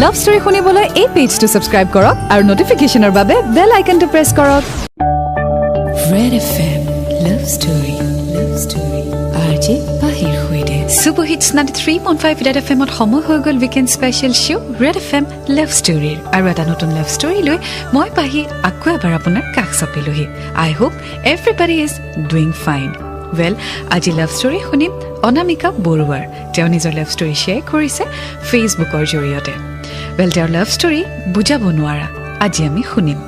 Love story শুনিবলৈ এই পেজটো subscribe কৰক আৰু নটিফিকেশ্যনৰ বাবে বেল আইকনটো প্ৰেছ কৰক। Red FM Love Story RJ Bahir Huide Super Hits 93.5 Red FM ত সময় হৈ গল উইকেণ্ড স্পেশাল শো Red FM Love Story আৰু এটা নতুন লাভ ষ্টৰী লৈ মই পাহি আকৌ এবাৰ আপোনাৰ কাষ চাপিলোহি। I hope everybody is doing fine. Well, আজি লাভ ষ্টৰী শুনিম অনামিকা বৰুৱাৰ। তেওঁ নিজৰ লাভ ষ্টৰী শ্বেয়াৰ কৰিছে ফেচবুকৰ জৰিয়তে। Well, তেওঁৰ লাভ ষ্টৰী বুজাব নোৱাৰা আজি আমি শুনিম।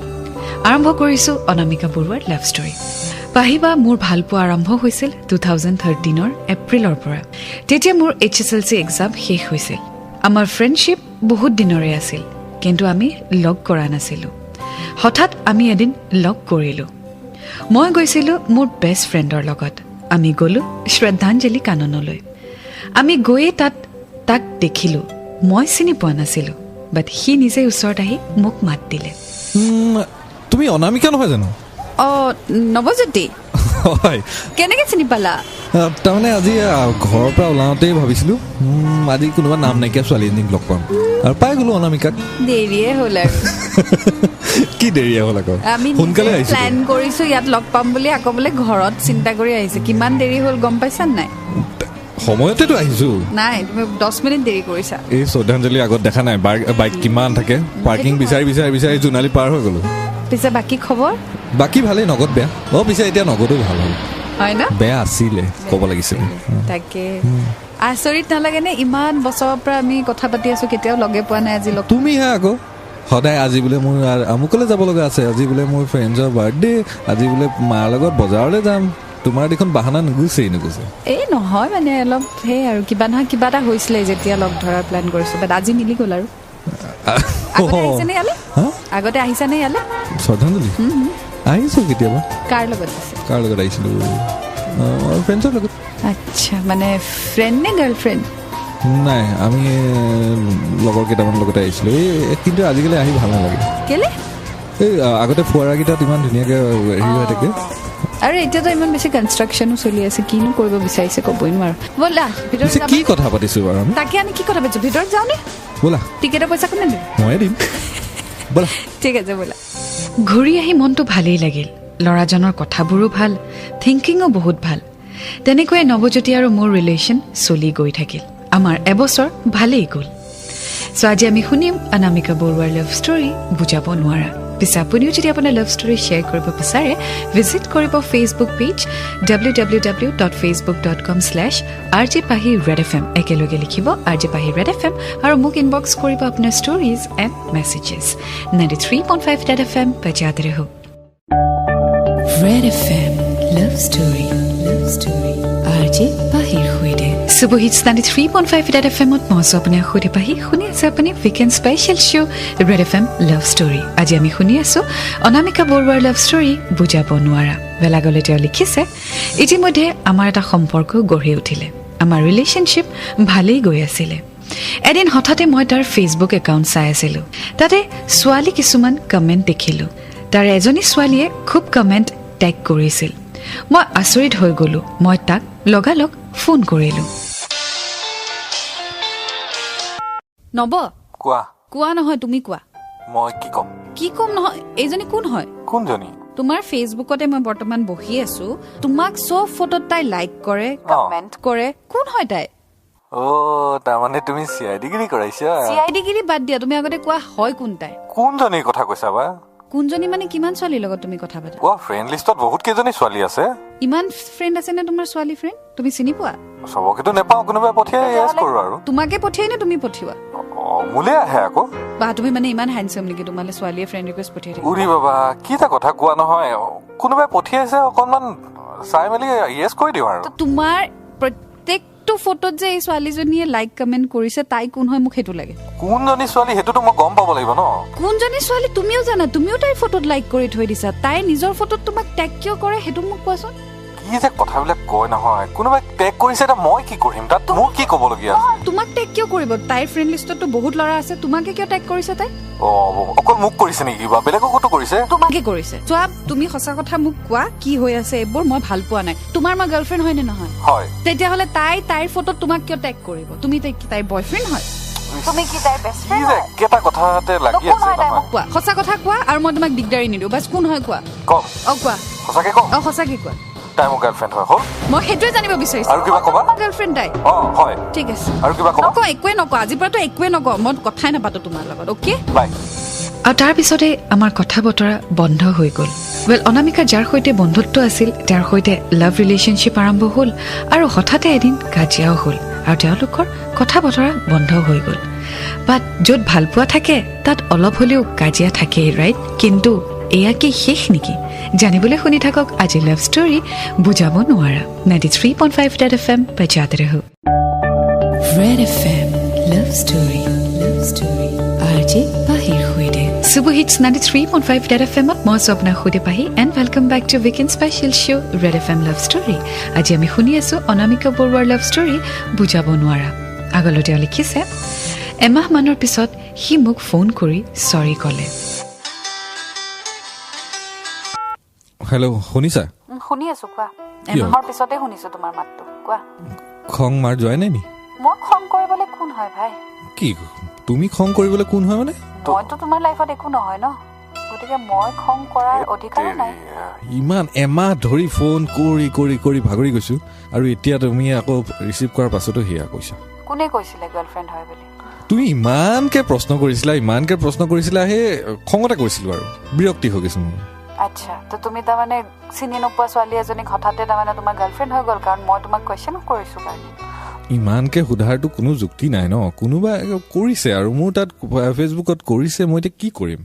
আৰম্ভ কৰিছো অনামিকা বৰুৱাৰ লাভ ষ্টৰী। পাহিবা মোৰ ভালপোৱা আৰম্ভ হৈছিল 2013 এপ্ৰিলৰ পৰা। তেতিয়া মোৰ HSLC এক্সাম শেষ হৈছিল। আমাৰ ফ্ৰেণ্ডশ্বিপ বহুত দিনৰে আছিল, কিন্তু আমি লগ কৰা নাছিলোঁ। হঠাৎ আমি এদিন লগ কৰিলোঁ। মই গৈছিলোঁ মোৰ বেষ্ট ফ্ৰেণ্ডৰ লগত। আমি গ'লোঁ শ্ৰদ্ধাঞ্জলি কাননলৈ। আমি গৈয়ে তাক দেখিলোঁ। মই চিনি পোৱা নাছিলোঁ, বাট সি নিজে ওচৰত আহি মোক মাত দিলে। তুমি অনামিকা নহয় জানো? নৱজ্যোতি হয়। কেনেকৈ চিনি পালা? তাৰমানে আজি ঘৰৰ পৰা ওলাওঁতেই ভাবিছিলোঁ আজি কোনোবা নাম নাইকিয়া ছোৱালী এজনীক লগ পাম, আৰু পাই গ'লো অনামিকাক। দেৰিয়ে হ'ল আৰু কি দেৰিয়ে হ'ল আকৌ? আমি সোনকালে আহিছোঁ। প্লেন কৰিছোঁ ইয়াত লগ পাম বুলি, আকৌ বোলে ঘৰত চিন্তা কৰি আহিছে। কিমান দেৰি হ'ল গম পাইছা নাই? সময়তেতো আহিছোঁ। নাই, তুমি 10 মিনিট দেৰি কৰিছা। এই শ্ৰদ্ধাঞ্জলি আগত দেখা নাই বাইক কিমান থাকে, পাৰ্কিং বিচাৰি জোনালী পাৰ হৈ গ'লো। পিছে বাকী খবৰ? বাকী ভালেই, নগদ বেয়া। পিছে এতিয়া নগদো ভাল হ'ল। হয় ন? বেয়া আছিলে ক'ব লাগিছিল। তাকে আচৰিত নালাগে নে? ইমান বছৰৰ পৰা আমি কথা পাতি আছো, কেতিয়াও লগে পোৱা নাই। আজি লগ তুমিহে আকৌ সদায় আজি বোলে মোৰ আমুকলৈ যাব লগা আছে, আজি বোলে মোৰ ফ্ৰেণ্ডছৰ বাৰ্থডে, আজি বোলে মাৰ লগত বজাৰলৈ যাম। তোমাৰ দেখোন বাহানা নুগুছে। এই নহয় মানে অলপ সেই আৰু কিবা নহয় কিবা এটা হৈছিলে যেতিয়া লগ ধৰাৰ প্লেন কৰিছো, বাট আজি মিলি গ'ল। আৰু আগতে আহিছা নে ইয়ালে? শ্ৰদ্ধাঞ্জলি আহিছো কেতিয়াবা। কাৰ লগত আহিছিলো? ফ্ৰেণ্ডছৰ লগত। আচ্ছা, মানে ফ্ৰেণ্ড নে গাৰ্লফ্ৰেণ্ড? নাই, আমি লগৰ কেইটামানৰ লগতে আহিছিলো। কিন্তু আজিকালি আহি ভাল নালাগে। কেলে? এই আগতে ফুৱাৰাকেইটাত ইমান ধুনীয়াকে হেৰি হৈ থাকে, আৰু এতিয়াতো ইমান বেছি কনষ্ট্ৰাকশ্যনো চলি আছে। কিনো কৰিব বিচাৰিছে ক'বই নোৱাৰো। ব'লা ভিতৰত যাম। কি কথা পাতিছো বাৰু আমি? তাকে আমি কি কথা পাতিছো, ভিতৰত যাওঁ নে? ব'লা। টিকেটৰ পইচা কোনে দিম? ময়ে দিম। ব'লা। ঠিক আছে ব'লা। ঘূৰি আহি মনটো ভালেই লাগিল। ল'ৰাজনৰ কথাবোৰো ভাল, থিংকিঙো বহুত ভাল। তেনেকৈয়ে নৱজ্যোতি আৰু মোৰ ৰিলেশ্যন চলি গৈ থাকিল। আমাৰ এবছৰ ভালেই গ'ল। চ' আজি আমি শুনিম অনামিকা বৰুৱাৰ লাভ ষ্টৰী বুজাব নোৱাৰা। পিছে আপুনিও যদি আপোনাৰ লাভ ষ্টৰী শ্বেয়াৰ কৰিব বিচাৰে, ভিজিট কৰিব ফেচবুক পেজ www.facebook.com/rjpahirredfm। একেলগে লিখিব rjpahirredfm আৰু মোক ইনবক্স কৰিব আপোনাৰ stories and messages. 93.5 Red FM বজাতে ৰহো। Red FM Love Story RJ Bahir Huide Super Hits 93.5 Red FM ত মই আপুনি খুদি পাহি শুনি আছে আপুনি উইকেণ্ড স্পেশাল শো Red FM Love Story। আজি আমি শুনি আছো অনামিকা বৰুৱাৰ লাভ ষ্টৰী বুজাব নোৱাৰা। বেলাগলে তেওঁ লিখিছে, ইতিমধ্যে আমাৰ এটা সম্পৰ্ক গঢ়ি উঠিলে। আমাৰ ৰিলেশ্যনশ্বিপ ভালেই গৈ আছিলে। এদিন হঠাতে মই তাৰ ফেচবুক একাউণ্ট চাই আছিলোঁ। তাতে ছোৱালী কিছুমান কমেণ্ট দেখিলোঁ। তাৰ এজনী ছোৱালীয়ে খুব কমেণ্ট টেগ কৰিছিল। মই আচৰিত হৈ গ'লো। মই তাক লগালগ ফোন কৰিলোঁ। নব কোৱা নহয়, তুমি কোৱা। মই কি ক'ম নহয়, এইজনী কোন হয়? কোনজনী? তোমাৰ ফেচবুকতে মই বৰ্তমান বহি আছো। তোমাক চব ফটোত তাই লাইক কৰে, কমেণ্ট কৰে। কোন হয় তাই? তাৰমানে তুমি CID গিৰি কৰাইছা? CID গিৰি বাদ দিয়া, তুমি আগতে কোৱা হয় কোন তাই? কোনজনীৰ কথা কৈছা বা? কোনজনী মানে কিমান ছোৱালীৰ লগত তুমি কথা পাতা? ফ্ৰেণ্ড লিষ্টত বহুত কেইজনী ছোৱালী আছে। ইমান ফ্ৰেণ্ড আছে নে তোমাৰ ছোৱালী ফ্ৰেণ্ড? তুমি চিনি পোৱা? সবকেতো নেপাওঁ, কোনোবাই পঠিয়াই ইয়েছ কৰো আৰু। তোমাকে পঠিয়াই নে তুমি পঠিওৱা? মোলে আহে আকৌ। বা তুমি মানে ইমান হ্যান্ডসাম নেকি তোমালে ছোৱালীয়ে ফ্ৰেণ্ড ৰিকুৱেষ্ট পঠিয়াই থাকে? উৰি বাবা, কি এটা কথা কোৱা নহয়। কোনোবাই পঠিয়াইছে, অকনমান চাই মেলি ইয়েছ কৰি দিওঁ আৰু। তোমাৰ প্ৰত্যেকটো ফটোত যে এই ছোৱালীজনীয়ে লাইক কমেণ্ট কৰিছে, তাই কোন হয় মোক সেইটো লাগে। কোনজনী ছোৱালী সেইটোতো মই গম পাব লাগিব ন। কোনজনী ছোৱালী তুমিও জানা, তুমিও তাইৰ ফটোত লাইক কৰি থৈ দিছা। তাই নিজৰ ফটোত তোমাক টেগ কিয় কৰে সেইটো মোক কোৱাচোন। কি যে কথাবিলাক কয় নহয়, কোনোবাই টেগ কৰিছে, এটা মই কি কৰিম? তাত মোৰ কি ক'বলগীয়া আছে? তোমাক টেগ কিয় কৰিব? তাইৰ ফ্ৰেণ্ড লিষ্টতো বহুত ল'ৰা আছে, তোমাকে কিয় টেগ কৰিছে তাই? অকল মোক কৰিছে নেকি? বা বেলেগকো কৰিছে? তোমাকে কৰিছে। চোৱা, তুমি সঁচা কথা মোক কোৱা, কি হৈ আছে এইবোৰ? মই ভাল পোৱা নাই। তোমাৰ মই গাৰ্লফ্ৰেণ্ড হয় নে নহয়? হয়। তেতিয়াহ'লে তাইৰ ফটোত তোমাক কিয় টেগ কৰিব? তুমি তাইৰ বয়ফ্ৰেণ্ড হয়? তুমি কি তাইৰ বেষ্ট কি ফ্ৰেণ্ড যে কেটা কথাতে লাগি কোন আছে হয় তাই নহয় মোক কোৱা সঁচা কথা কোৱা আৰু মই তোমাক দিগদাৰি নিদিওঁ বাছ কোন হয় কোৱা কম কোৱা সঁচাকে কম সঁচাকে কোৱা তাই মোৰ গাৰ্লফ্ৰেণ্ড হয় হ'ল মই সেইটোৱে জানিব বিচাৰিছো আৰু কিবা ক'বা? গাৰ্লফ্ৰেণ্ড তাই হয় ঠিক আছে আৰু কিবা ক'বা নকওঁ একোৱে নকওঁ আজিৰ পৰাতো একোৱে নকওঁ মই কথাই নাপাতো তোমাৰ লগত অ'কে বাই আৰু তাৰ পিছতে আমাৰ কথা বতৰা বন্ধ হৈ গ'ল অনামিকা যাৰ সৈতে বন্ধুত্ব আছিল তেওঁৰ সৈতে লাভ ৰিলেশ্যনশ্বিপ আৰম্ভ হ'ল আৰু হঠাতে এদিন কাজিয়াও হ'ল আৰু তেওঁলোকৰ কথা বতৰা বন্ধ হৈ গ'ল বাট য'ত ভালপোৱা থাকে তাত অলপ হ'লেও কাজিয়া থাকেই ৰাইট কিন্তু এয়া কি শেষ নেকি জানিবলৈ শুনি থাকক আজি লাভ ষ্টৰী বুজাব নোৱাৰা 93.5 Red FM বজাতে ৰহো Red FM Love Story RJ পাহিৰ সৈতে Super Hits 93.5 Red FM মই স্বপ্না খুদে পাহি and welcome back to weekend special show' Red FM Love Story আজি আমি শুনি আছোঁ অনামিকা বৰুৱাৰ লাভ ষ্টৰী বুজাব নোৱাৰা আগলৈ তেওঁ লিখিছে এমাহ মানৰ পিছত সি মোক ফোন কৰি চৰি ক'লে হেল্ল' শুনিছা শুনি আছো কোৱা কিয়? এমাহৰ পিছতে শুনিছো তোমাৰ মাতটো কোৱা খং মাৰ যোৱাই নাই নি মই খং কৰিবলৈ কোন হয় ভাই কি তুমি খং কৰিবলৈ কোন হয় মানে মইতো তোমাৰ লাইফত একো নহয় ন গতিকে মই খং কৰাৰ অধিকাৰো নাই ইমান এমাহ ধৰি ফোন কৰি কৰি কৰি ভাগৰি গৈছো আৰু এতিয়া তুমি আকৌ ৰিচিভ কৰাৰ পাছতো সেয়া কৈছা কোনে কৈছিলে গাৰ্লফ্ৰেণ্ড হয় বুলি তুমি ইমানকে প্ৰশ্ন কৰিছিলা সেই খঙতে কৈছিলো আৰু বিৰক্তি হৈ গৈছো মোৰ আচ্ছা তো তুমি তাৰমানে চিনি নোপোৱা ছোৱালী এজনীক হঠাতে তাৰমানে তোমাৰ গাৰ্লফ্ৰেণ্ড হৈ গ'ল কাৰণ মই তোমাক কুৱেশ্যন কৰিছো কাৰণে ইমানকে সোধাৰতো কোনো যুক্তি নাই ন কোনোবা কৰিছে আৰু মোৰ তাত ফেচবুকত কৰিছে মই এতিয়া কি কৰিম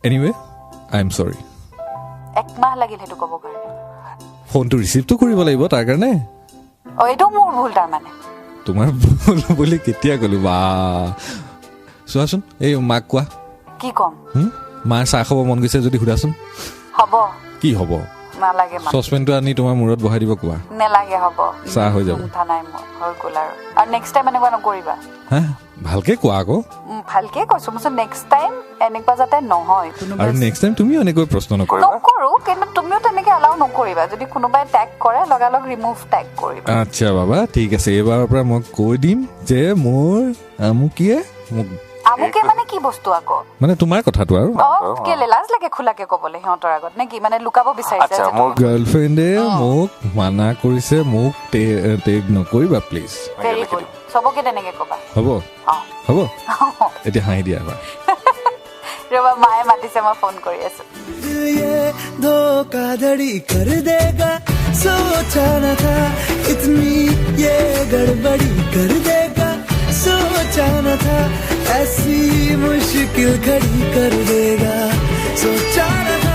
এনিৱে আই এম চৰি একমাহ লাগিল সেইটো ক'ব কাৰণে ফোনটো ৰিচিভটো কৰিব লাগিব তাৰ কাৰণে এইটো মোৰ ভুল তাৰমানে তোমাৰ ভুল বুলি কেতিয়া ক'লো বা চোৱাচোন এই মাক কোৱা কি ক'ম মাৰ চাহ খাব মন গৈছে যদি সোধাচোন হ'ব কি হ'ব নালাগে চচপেনটো আনি তোমাৰ মূৰত বহাই দিব কোৱা নেলাগে হ'ব চাহ হৈ যাব কথা নাই মোৰ হৈ গ'ল আৰু নেক্সট টাইম এনেকুৱা নকৰিবা হা ভালকে কোৱা আকৌ ভালকে কৈছো মই নেক্সট টাইম এনেকুৱা যাতে নহয় আৰু নেক্সট টাইম তুমিও এনেকৈ প্ৰশ্ন নকৰিবা নকৰো কিন্তু তুমিও তেনেকে এলাও নকৰিবা যদি কোনোবাই টেগ কৰে লগালগ ৰিমুভ টেগ কৰিবা আচ্ছা বাবা ঠিক আছে এইবাৰৰ পৰা মই কৈ দিম যে মোৰ আমুকিয়ে মোক আমুকে মানে কি বস্তু আকৌ মানে তোমাৰ কথাটো আৰু কেলে লাজ লাগে খোলাকে ক'বলৈ সিহঁতৰ আগত নে কি মানে লুকাব বিচাৰিছে মোৰ গাৰ্লফ্ৰেণ্ডে মোক মানা কৰিছে মোক টেগ নকৰিবা প্লিজ ভেৰি গুড চবকে তেনেকে ক'বা হ'ব হ'ব এতিয়া হাঁহি দিয়া এবাৰ ৰবা মায়ে মাতিছে মই ফোন কৰি আছো धोखाधड़ी कर देगा सोचा न था इतनी ये गड़बड़ी कर देगा सोचा न था ऐसी मुश्किल खड़ी कर देगा सोचा न था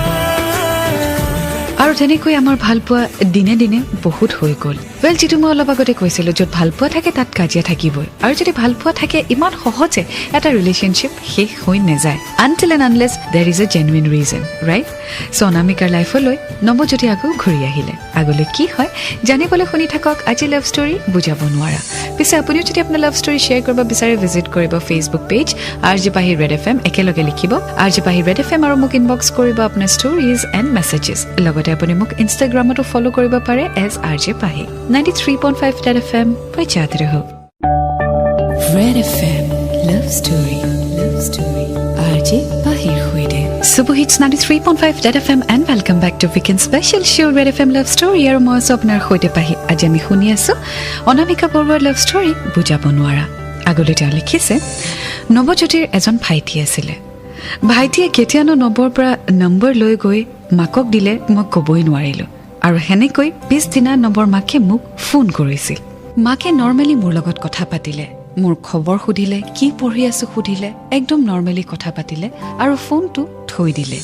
আৰু তেনেকৈ আমাৰ ভালপোৱা দিনে দিনে বহুত হৈ গ'ল যিটো মই অলপ আগতে কৈছিলোঁ য'ত ভালপোৱা থাকে তাত কাজিয়া থাকিবই আৰু যদি ভালপোৱা থাকে ইমান সহজে এটা ৰিলেশ্যনশ্বিপ শেষ হৈ নাযায় until and unless there is a genuine reason right so' অনামিকাৰ লাইফলৈ নৱজ্যোতি আকৌ ঘূৰি আহিলে আগলৈ কি হয় জানিবলৈ শুনি থাকক আজি লাভ ষ্টৰী বুজাব নোৱাৰা পিছে আপুনিও যদি আপোনাৰ লাভ ষ্টৰী শ্বেয়াৰ কৰিব বিচাৰে ভিজিট কৰিব ফেচবুক পেজ আৰজে পাহি ৰেড FM একেলগে লিখিব আৰজে পাহি ৰেড FM আৰু মোক ইনবক্স কৰিব আপোনাৰ ষ্টৰিজ এণ্ড মেছেজেছ লগতে আপুনি মোক ইনষ্টাগ্ৰামতো ফ'ল' কৰিব পাৰে এজ আৰজে পাহি 93.5 Red FM বজাতে ৰহো Red FM Love Story RJ পাহিৰ সৈতে Super Hits 93.5 Red FM and welcome back to weekend special show Red FM Love Story আৰু মই আপোনাৰ সৈতে পাহি আজি আমি শুনি আছো অনামিকা বৰুৱাৰ লাভ ষ্টৰী বুজাব নোৱাৰা আগলৈ তেওঁ লিখিছে নৱজ্যোতিৰ এজন ভাইটি আছিলে ভাইটিয়ে কেতিয়ানো নৱৰ পৰা নম্বৰ লৈ গৈ মাকক দিলে মই ক'বই নোৱাৰিলোঁ আৰু সেনেকৈ পিছদিনা নৱৰ মাকে মোক ফোন কৰিছিল মাকে নৰ্মেলি মোৰ লগত কথা পাতিলে মোৰ খবৰ সুধিলে কি পঢ়ি আছো সুধিলে একদম নৰ্মেলি কথা পাতিলে আৰু ফোনটো থৈ দিলে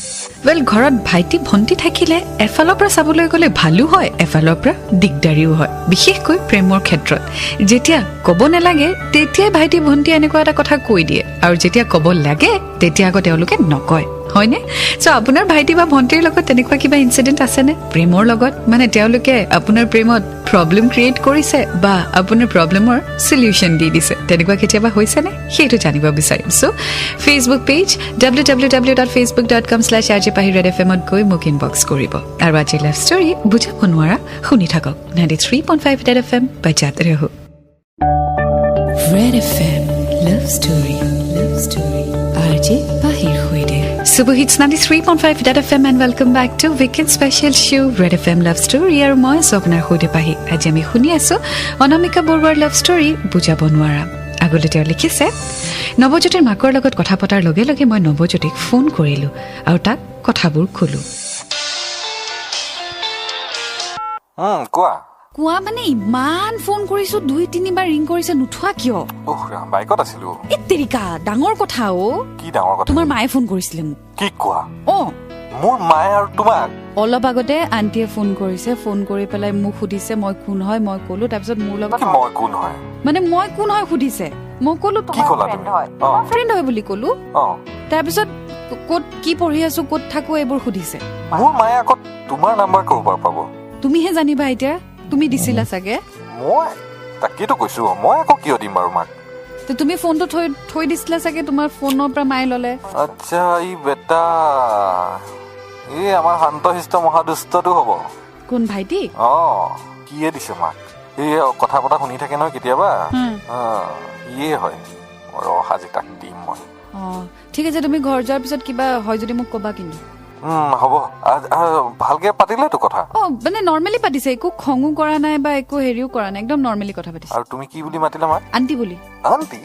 ঘৰত ভাইটি ভণ্টি থাকিলে এফালৰ পৰা চাবলৈ গ'লে ভালো হয় এফালৰ পৰা দিগদাৰিও হয় বিশেষকৈ প্ৰেমৰ ক্ষেত্ৰত যেতিয়া ক'ব নালাগে তেতিয়াই ভাইটি ভণ্টি এনেকুৱা এটা কথা কৈ দিয়ে আৰু যেতিয়া ক'ব লাগে তেতিয়া আকৌ তেওঁলোকে নকয় হয়নে চ' আপোনাৰ ভাইটি বা ভণ্টিৰ লগত তেনেকুৱা কিবা ইনচিডেণ্ট আছেনে প্ৰেমৰ লগত মানে তেওঁলোকে আপোনাৰ প্ৰেমত প্ৰব্লেম ক্ৰিয়েট কৰিছে বা আপোনাৰ প্ৰব্লেমৰ সলিউশ্যন দি দিছে তেনেকুৱা কেতিয়াবা হৈছেনে সেইটো জানিব বিচাৰিম চ' ফেচবুক পেজ www.facebook.com/rjpahirredfm গৈ মোক ইনবক্স কৰিব আৰু আজি লাভ ষ্টৰী বুজাব নোৱাৰা শুনি থাকক 93.5 Red FM বজাতে ৰহো Red FM Love Story. Love Story. RJ Pahir Hoide. Super Hits 93.5 Red FM and welcome back to Weekend Special Show Red FM Love Story. আৰু মই স্বপ্নাৰ হোদে পাহি আজি আমি শুনি আছো অনামিকা বৰুৱাৰ লাভ ষ্টৰী বুজাব নোৱাৰা। আগলৈ তেওঁ লিখিছে, নৱজ্যোতিৰ মাকৰ লগত কথা পতাৰ লগে লগে মই নৱজ্যোতিক ফোন কৰিলো আৰু তাক কথাবোৰ ক'লো। কোৱা কোৱা মানে ইমান ফোন কৰিছো 2-3 বাৰ ৰিং কৰিছে নুঠোৱা কিয়? বাইকত আছিলো। এ তেৰিকা ডাঙৰ কথা অ। কি ডাঙৰ কথা? তোমাৰ মায়ে ফোন কৰিছিলে মোক। কি কোৱা? অ মোৰ মায়ে আৰু তোমাক? অলপ আগতে আন্টিয়ে ফোন কৰিছে, ফোন কৰি পেলাই মোক সুধিছে মই কোন হয়, মই ক'লো। তাৰপিছত মোৰ লগত মই কোন হয় মানে মই কোন হয় সুধিছে, মই ক'লো তোমাৰ ফ্ৰেণ্ড হয়, ফ্ৰেণ্ড হয় বুলি ক'লো। তাৰপিছত ক'ত কি পঢ়ি আছো, ক'ত থাকো এইবোৰ সুধিছে। মোৰ মায়ে আকৌ তোমাৰ নাম্বাৰ ক'ৰ পৰা পাব? তুমিহে জানিবা এতিয়া, তুমি দিছিলা চাগে। মই তাকেতো কৈছো, মই আকৌ কিয় দিম বাৰু মাক? তুমি ফোনটো থৈ দিছিলা চাগে, তোমাৰ ফোনৰ পৰা মায়ে ল'লে। আচ্ছা ই বেটা এই আমাৰ শান্তশিষ্ট মহাদুষ্টটো হ'ব। কোন ভাইটি? কিয়ে দিছে মাক? এই কথা পতা শুনি থাকে নহয় কেতিয়াবা, ইয়ে হয়। আজি তাক দিম মই। ঠিক আছে, তুমি ঘৰ যোৱাৰ পিছত কিবা হয় যদি মোক ক'বা কিন্তু। হ'ব, ভালকে পাতিলেতো কথা? মানে নৰ্মেলি পাতিছে, একো খঙো কৰা নাই বা একো হেৰিও কৰা নাই, একদম নৰ্মেলি কথা পাতিছে। আৰু তুমি কি বুলি মাতিলা মাক? আন্টি বুলি। আন্টি?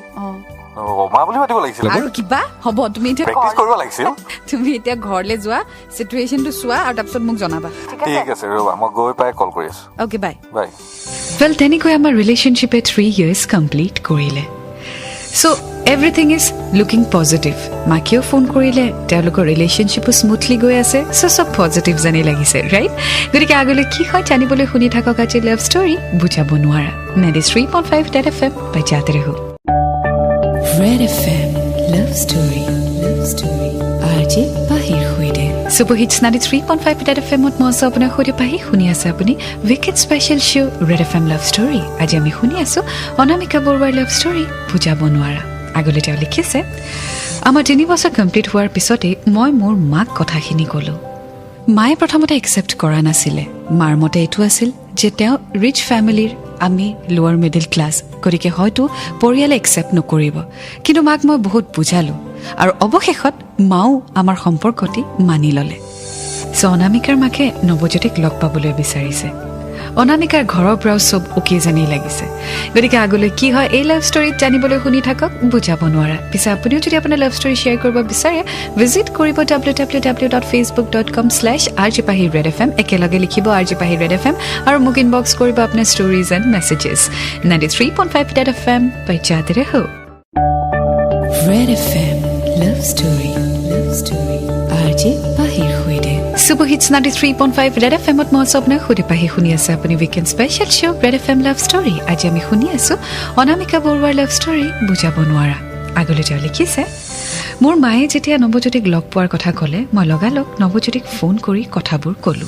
মা বুলি মাতিব লাগিছিল আৰু কিবা। হ'ব, তুমি এতিয়া প্ৰেক্টিচ কৰিব লাগিছিল। তুমি এতিয়া ঘৰলৈ যোৱা, চিটুৱেশ্যনটো চোৱা আৰু তাৰপিছত মোক জনাবা। ঠিক আছে, ৰ'বা মই গৈ পাই কল কৰি আছো। Okay, bye bye. Well, তেনেকৈ আমাৰ ৰিলেশ্যনশ্বিপে 3 years কমপ্লিট কৰিলে। চ' এভৰিথিং ইজ লুকিং পজিটিভ। মাকেও ফোন কৰিলে, তেওঁলোকৰ ৰিলেশ্যনশ্বিপো স্মুথলি গৈ আছে। চ' চব পজিটিভ জানি লাগিছে, ৰাইট? গতিকে আগলৈ কি হয় জানিবলৈ শুনি থাকক আজি লাভ ষ্টৰী বুজাব নোৱাৰা। 93.5 Red FM বজাতে ৰহো। Red FM Love Story. Love Story. RJ Pahir Hoide. Super Hits 93.5 Red FM ত মই আপোনাৰ সৈতে পাহি শুনি আছে আপুনি weekend special show' Red FM Love Story। আজি আমি শুনি আছো অনামিকা বৰুৱাৰ লাভ ষ্টৰী বুজাব নোৱাৰা। আগলৈ তেওঁ লিখিছে, আমাৰ 3 বছৰ কমপ্লিট হোৱাৰ পিছতেই মই মোৰ মাক কথাখিনি ক'লো। মায়ে প্ৰথমতে একচেপ্ট কৰা নাছিলে। মাৰ মতে এইটো আছিল যে তেওঁ ৰিচ ফেমিলিৰ, আমি লোৱাৰ মিডিল ক্লাছ, গতিকে হয়তো পৰিয়ালে একচেপ্ট নকৰিব। কিন্তু মাক মই বহুত বুজালোঁ আৰু অৱশেষত মাও আমাৰ সম্পৰ্কটি মানি ল'লে। চ' অনামিকাৰ মাকে নৱজ্যোতিক লগ পাবলৈ বিচাৰিছে। অনামিকাৰ ঘৰৰ পৰাও চব অ'কে জানি লাগিছে। গতিকে আগলৈ কি হয় এই লাভ ষ্টৰীত জানিবলৈ শুনি থাকক বুজাব নোৱাৰা। পিছে আপুনিও যদি আপোনাৰ লাভ ষ্টৰী শ্বেয়াৰ কৰিব বিচাৰে, ভিজিট কৰিব www.facebook.com/rjpahirredfm। একেলগে লিখিব RJ Pahir Red FM আৰু মোক ইনবক্স কৰিব আপোনাৰ stories and messages. 93.5 Red FM বজাতে ৰহো। Red FM Love Story. Love Story. RJ Pahir Hoide. Super Hits 93.5 Red FM ত মই স্বপ্নাৰ হোদে পাহি শুনি আছে আপুনি weekend special show' Red FM love story. আজি আমি শুনি আছো অনামিকা বৰুৱাৰ লাভ ষ্টৰী বুজাব নোৱাৰা। আগলৈ তেওঁ লিখিছে, মোৰ মায়ে যেতিয়া নৱজ্যোতিক লগ পোৱাৰ কথা ক'লে, মই লগালগ নৱজ্যোতিক ফোন কৰি কথাবোৰ ক'লো।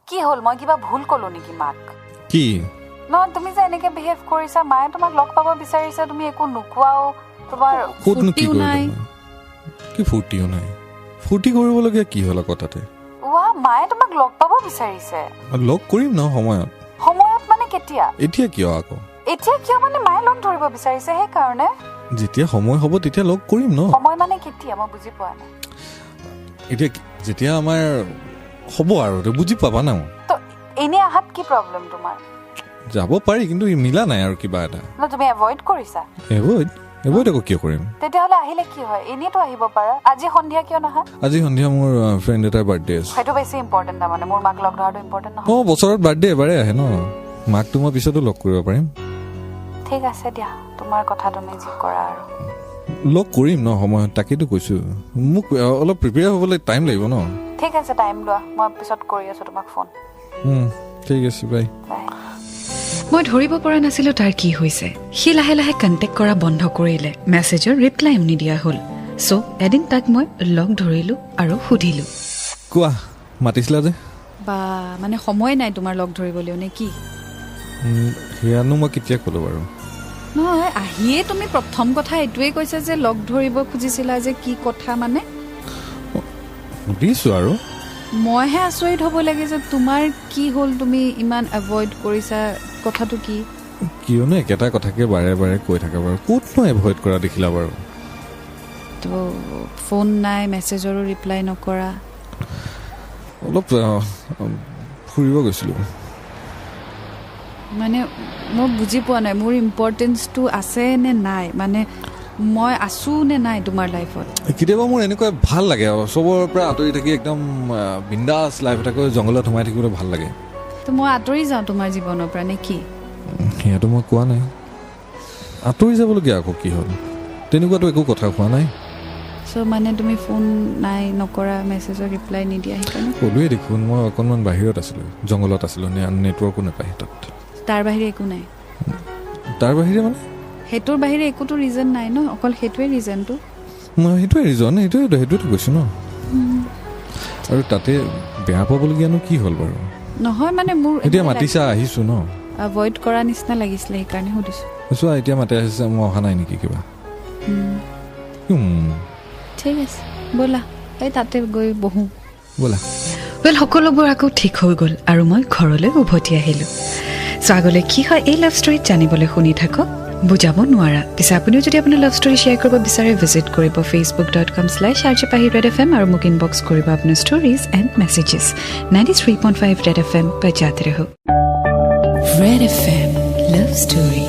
কি হ'ল, মই কিবা ভুল ক'লো নেকি মাক? কি? নহয়, তুমি যে এনেকে বিহেভ কৰিছা, মায়ে তোমাক লগ পাব বিচাৰিছে, তুমি একো নোকোৱাও, তোমাৰ ফূৰ্তিও নাই। কি ফূৰ্তিও নাই? ফূৰ্তি কৰিবলগীয়া কি হ'ল আকৌ তাতে? মায়ে তোমাক লগ পাব বিচাৰিছে। লগ কৰিম ন সময়ত। সময়ত মানে কেতিয়া? এতিয়া কিয় আকৌ? এতিয়া কিয় মানে মায়ে লগ ধৰিব বিচাৰিছে সেইকাৰণে। যেতিয়া সময় হ'ব তেতিয়া লগ কৰিম ন। সময় মানে কেতিয়া? মই বুজি পোৱা নাই। এতিয়া যেতিয়া আমাৰ হ'ব আৰু বুজি পাবা ন। তো এনে আহাত কি প্ৰব্লেম তোমাৰ? যাব পাৰি, কিন্তু মিলা নাই আৰু কিবা এটা। তুমি এভইড কৰিছা? এভইড আকৌ কিয় কৰিম? তেতিয়াহ'লে আহিলে কি হয়? এনেইতো আহিব পাৰা। আজি সন্ধিয়া কিয় নাহা? আজি সন্ধিয়া মোৰ ফ্ৰেণ্ড এটাৰ বাৰ্থডে আছে। সেইটো বেছি ইম্পৰ্টেণ্ট তাৰমানে, মোৰ মাক লগ ধৰাটো ইম্পৰ্টেণ্ট নহয়? বছৰত বাৰ্থডে এবাৰে আহে ন, মাকটো মই পিছতো লগ কৰিব পাৰিম। ঠিক আছে দিয়া, তোমাৰ কথা তুমি যি কৰা আৰু। লগ কৰিম ন সময়ত, তাকেতো কৈছো। মোক অলপ প্ৰিপেয়াৰ হ'বলৈ টাইম লাগিব ন। ঠিক আছে, টাইম লোৱা, মই পিছত কৰি আছো তোমাক ফোন। ঠিক আছে, বাই। মই ধৰিব পৰা নাছিলো তাৰ কি হৈছে। সি লাহে লাহে কণ্টেক্ট কৰা বন্ধ কৰিলে, মেছেজৰ ৰিপ্লাইও নিদিয়া হ'ল। চ' এদিন তাক মই লগ ধৰিলো আৰু সুধিলো, কোৱা মাতিছিলা যে? বা মানে সময় নাই তোমাৰ লগ ধৰিবলৈও নে কি? সেয়ানো মই কেতিয়া ক'লো বাৰু? নহয়, আহিয়ে তুমি প্ৰথম কথা এইটোৱে কৈছা যে লগ ধৰিব খুজিছিলা যে, কি কথা মানে? সুধিছো আৰু। মইহে আচৰিত হ'ব লাগে যে তোমাৰ কি হ'ল, তুমি ইমান এভইড কৰিছা, কথাটো কি? কিয়নো একেটা কথাকে বাৰে বাৰে কৈ থাকে বাৰু ক'তনো এভইড কৰা দেখিলা বাৰু তো ফোন নাই মেছেজৰো ৰিপ্লাই নকৰা অলপ ফুৰিব গৈছিলোঁ মানে মই বুজি পোৱা নাই মোৰ ইম্পৰ্টেঞ্চটো আছে নে নাই মানে মই আছোঁ নে নাই তোমাৰ লাইফত কেতিয়াবা মোৰ এনেকুৱা ভাল লাগে আৰু চবৰ পৰা আঁতৰি থাকি একদম বিন্দাছ লাইফ এটাকৈ জংঘলত সোমাই থাকিবলৈ ভাল লাগে তো মই আঁতৰি যাওঁ তোমাৰ জীৱনৰ পৰা নে কি সেয়াটো মই কোৱা নাই আঁতৰি যাবলগীয়া আকৌ কি হ'ল তেনেকুৱাতো একো কথা কোৱা নাই চ' মানে তুমি ফোন নাই নকৰা মেছেজৰ ৰিপ্লাই নিদিয়া সেইকাৰণে ক'লোৱে দেখোন মই অকণমান বাহিৰত আছিলোঁ জংঘলত আছিলোঁ নেটৱৰ্কো নাপায় তাত তাৰ বাহিৰে একো নাই তাৰ বাহিৰে মানে সেইটোৰ বাহিৰে একোতো ৰিজন নাই ন অকল সেইটোৱে ৰিজনটো মই সেইটোৱে ৰিজন সেইটোৱেতো কৈছোঁ ন আৰু তাতে বেয়া পাবলগীয়ানো কি হ'ল বাৰু নহয় মানে মোৰ এতিয়া মাতিছা আহিছোঁ ন এভইড কৰা নিচিনা লাগিছিলে সেইকাৰণে সুধিছোঁ চোৱা এতিয়া মাতি আহিছে মই অহা নাই নেকি কিবা ঠিক আছে ব'লা এই তাতে গৈ বহোঁ ব'লা সকলোবোৰ আকৌ ঠিক হৈ গ'ল আৰু মই ঘৰলৈ উভতি আহিলোঁ চ' আগলৈ কি হয় এই লাভ ষ্টৰীত জানিবলৈ শুনি থাকক বুজাব নোৱাৰা পিছে আপুনিও যদি আপোনাৰ লাভ ষ্টৰী শ্বেয়াৰ কৰিব বিচাৰে ভিজিট কৰিব facebook.com/rjpahir.fm আৰু মোক ইনবক্স কৰিব আপোনাৰ stories and messages 93.5 Red FM बजाते रहो Red FM Love Story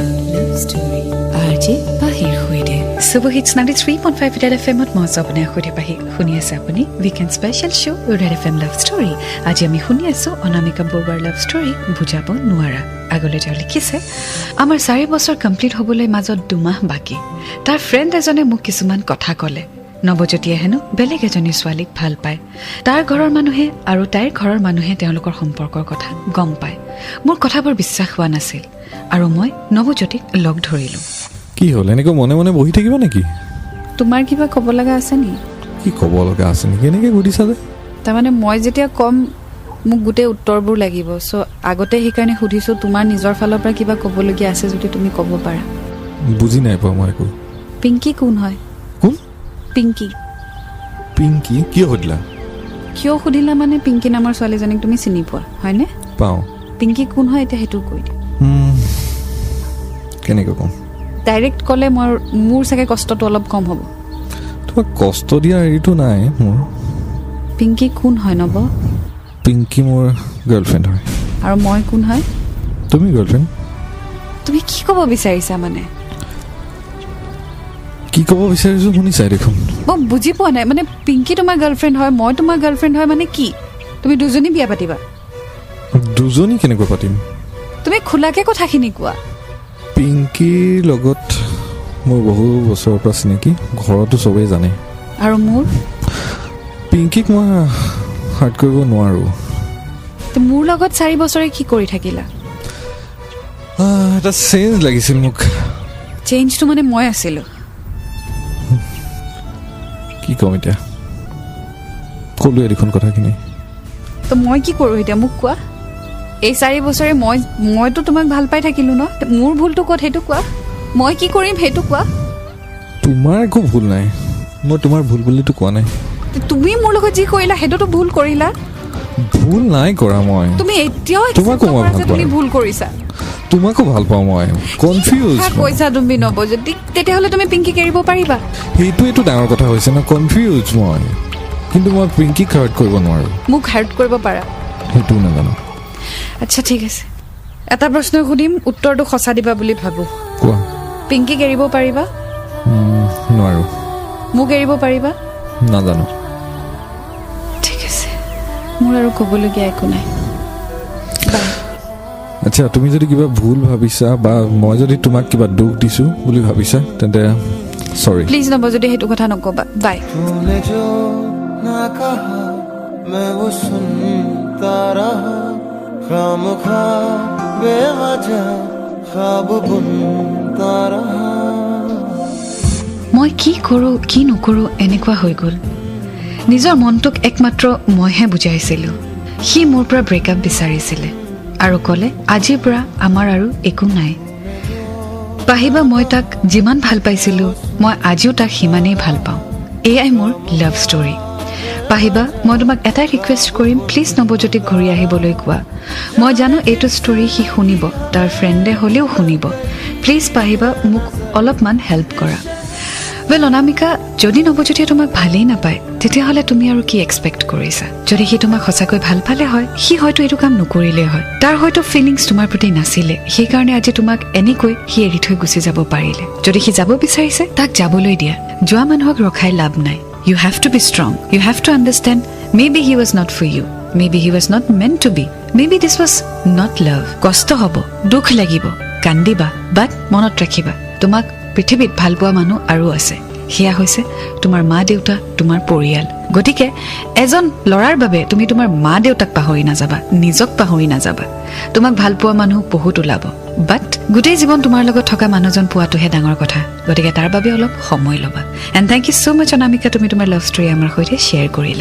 RJ Pahir Huide Super Hits 93.5 Red FM at মই আপুনি খুদি পাহি শুনি আছে আপুনি weekend special show' Red FM Love Story আজি আমি শুনি আছোঁ অনামিকা বৰুৱাৰ লাভ ষ্টৰী বুজাব নোৱাৰা আগলৈ তেওঁ লিখিছে আমাৰ 4 বছৰ কমপ্লিট হ'বলৈ মাজত 2 মাহ বাকী তাৰ ফ্ৰেণ্ড এজনে মোক কিছুমান কথা ক'লে নৱজ্যোতিয়ে হেনো বেলেগ এজনী ছোৱালীক ভাল পায় তাৰ ঘৰৰ মানুহে আৰু তাইৰ ঘৰৰ মানুহে তেওঁলোকৰ সম্পৰ্কৰ কথা গম পায় মোৰ কথাবোৰ বিশ্বাস হোৱা নাছিল আৰু মই নৱজ্যোতিক লগ ধৰিলোঁ কি হ'ল এনেকৈ মনে মনে বহি থাকিবা নেকি তোমাৰ কিবা ক'ব লগা আছে নেকি কি ক'ব লগা আছে নেকি এনেকৈ সুধিছা যে তাৰমানে মই যেতিয়া কম মোক গোটেই উত্তৰবোৰ লাগিব চ' আগতে সেইকাৰণে সুধিছোঁ তোমাৰ নিজৰ ফালৰ পৰা কিবা ক'বলগীয়া আছে যদি তুমি ক'ব পাৰা বুজি নাই পোৱা মই একো পিংকি কোন হয় কোন পিংকি কিয় সুধিলা কিয় সুধিলা মানে পিংকি নামৰ ছোৱালীজনীক তুমি চিনি পোৱা হয়নে পাওঁ পিংকি কোন হয় এতিয়া সেইটো কৈ দিয়া কেনেকৈ ক'ম ডাইৰেক্ট ক'লে মোৰ চাগে কষ্টটো অলপ কম হ'ব তোমাক কষ্ট দিয়া হেৰিটো নাই মোৰ পিংকি কোন হয় নব পিংকি মোৰ গাৰ্লফ্ৰেণ্ড হয় আৰু মই কোন হয় তুমি গাৰ্লফ্ৰেণ্ড তুমি কি ক'ব বিচাৰিছা মানে কি ক'ব বিচাৰিছোঁ শুনিছাই দেখোন মই বুজি পোৱা নাই মানে পিংকি তোমাৰ গাৰ্লফ্ৰেণ্ড হয় মই তোমাৰ গাৰ্লফ্ৰেণ্ড হয় মানে কি তুমি দুজনী বিয়া পাতিবা দুজনী কেনেকৈ পাতিম তুমি খোলাকে কথাখিনি কোৱা পিংকিৰ লগত মোৰ বহু বছৰৰ পৰা চিনাকি ঘৰতো চবেই জানে আৰু মোৰ পিংকিক মই হাৰ্ট কৰিব নোৱাৰোঁ মোৰ লগত 4 বছৰে কি কৰি থাকিলা এটা চেঞ্জ লাগিছিল মোক চেঞ্জটো মানে মই আছিলোঁ কি ক'ম এতিয়া ক'লোৱে দেখোন কথাখিনি তো মই কি কৰোঁ এতিয়া মোক কোৱা এই 4 বছৰে মইতো তোমাক ভাল পাই থাকিলোঁ ন মোৰ ভুলটো ক'ত সেইটো কোৱা মই কি কৰিম সেইটো কোৱা তোমাৰ একো ভুল নাই মই তোমাৰ ভুল বুলিতো কোৱা নাই তুমি মোৰ লগত যি কৰিলা সেইটোতো ভুল কৰিলা ভুল নাই কৰা মই তুমি এতিয়াও তোমাকো মই ভাল তুমি ভুল কৰিছা তোমাকো ভাল পাওঁ মই কনফিউজ কৈছা তুমি নৱজ্যোতি তেতিয়াহ'লে তুমি পিংকিক এৰিব পাৰিবা সেইটোৱেতো ডাঙৰ কথা হৈছে ন কনফিউজ মই কিন্তু মই পিংকিক হাৰ্ট কৰিব নোৱাৰোঁ মোক হাৰ্ট কৰিব পাৰা সেইটো নাজানো আচ্ছা ঠিক আছে এটা প্ৰশ্ন সুধিম উত্তৰটো সঁচা দিবা বুলি ভাবোঁ কোৱা পিংকিক এৰিব পাৰিবা নোৱাৰোঁ মোক এৰিব পাৰিবা নাজানো ঠিক আছে মোৰ আৰু ক'বলগীয়া একো নাই আচ্ছা তুমি যদি কিবা ভুল ভাবিছা বা মই যদি তোমাক কিবা দুখ দিছোঁ বুলি ভাবিছা তেন্তে চৰি প্লিজ নৱজ্যোতি সেইটো কথা নক'বা বাই तूने जो ना कहा मैं वो सुनता रहा खामखा बेवजह ख्वाब बुनता रहा মই কি কৰোঁ কি নকৰোঁ এনেকুৱা হৈ গ'ল নিজৰ মনটোক একমাত্ৰ মইহে বুজাইছিলোঁ সি মোৰ পৰা ব্ৰেকআপ বিচাৰিছিলে আৰু ক'লে আজিৰ পৰা আমাৰ আৰু একো নাই পাহিবা মই তাক যিমান ভাল পাইছিলোঁ মই আজিও তাক সিমানেই ভাল পাওঁ এয়াই মোৰ লাভ ষ্টৰী পাহিবা মই তোমাক এটাই ৰিকুৱেষ্ট কৰিম প্লিজ নৱজ্যোতিক ঘূৰি আহিবলৈ কোৱা মই জানো এইটো ষ্টৰী সি শুনিব তাৰ ফ্ৰেণ্ডে হ'লেও শুনিব প্লিজ পাহিবা মোক অলপমান হেল্প কৰা ৱেল অনামিকা যদি নৱজ্যোতিয়ে তোমাক ভালেই নাপায় তেতিয়াহ'লে তুমি আৰু কি এক্সপেক্ট কৰিছা যদি সি তোমাক সঁচাকৈ ভাল পালে হয় সি হয়তো এইটো কাম নকৰিলে হয় তাৰ হয়তো ফিলিংছ তোমাৰ প্ৰতি নাছিলে সেইকাৰণে আজি তোমাক এনেকৈ সি এৰি থৈ গুচি যাব পাৰিলে যদি সি যাব বিচাৰিছে তাক যাবলৈ দিয়া যোৱা মানুহক ৰখাই লাভ নাই You have to be strong. You have to understand maybe he was not for you. Maybe he was not meant to be. Maybe this was not love. কষ্ট হ'ব, দুখ লাগিব, কান্দিবা, but মনত ৰাখিবা তোমাক পৃথিৱীত ভাল পোৱা মানুহ আৰু আছে সেয়া হৈছে তোমাৰ মা দেউতা তোমাৰ পৰিয়াল গতিকে এজন ল'ৰাৰ বাবে তুমি তোমাৰ মা দেউতাক পাহৰি নাযাবা নিজক পাহৰি নাযাবা তোমাক ভাল পোৱা মানুহ বহুত ওলাব বাট গোটেই জীৱন তোমাৰ লগত থকা মানুহজন পোৱাটোহে ডাঙৰ কথা গতিকে তাৰ বাবে অলপ সময় ল'বা and thank you so much Anamika তুমি তোমাৰ লাভ ষ্টৰী আমাৰ সৈতে শ্বেয়াৰ কৰিলা